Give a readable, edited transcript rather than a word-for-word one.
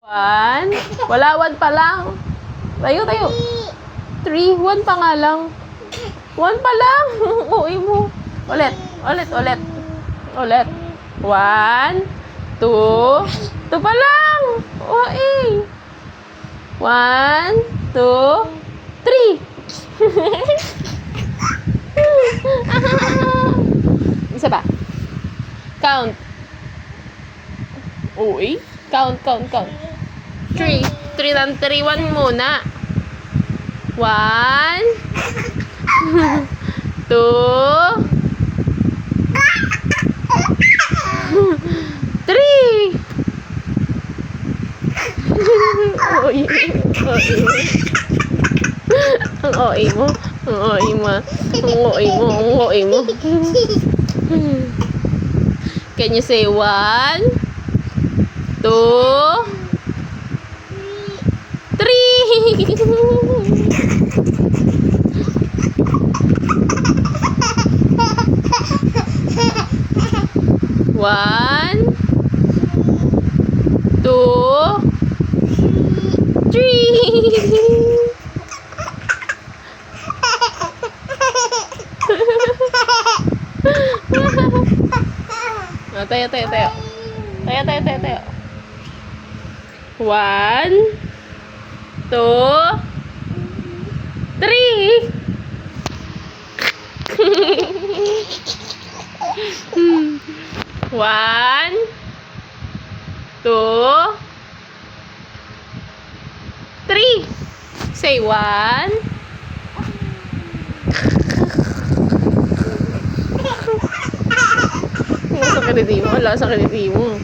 One. Wala, one pa lang. Tayo, tayo. 3. One pa nga lang. One pa lang. Uwi mo. Ulit. Ulit, ulit. Ulit. 1, 2. 2 pa lang. Uwi. 1, 2, 3. Isa pa. Count. Uy. Count, count, count. 3. 3 lang. 3, 1 muna. 1, 2, 3. Uy. Ang OA mo. Ang OA mo. Ang OA mo. Ang OA mo. Can you say 1, 2, 3? 1, 2, 3. Tayo, tayo, tayo. Tayo, tayo, tayo, tayo. 1, 2, 3. 1, 2, 3. Say 1. Wala sa kaniti mo. Wala sa kaniti mo.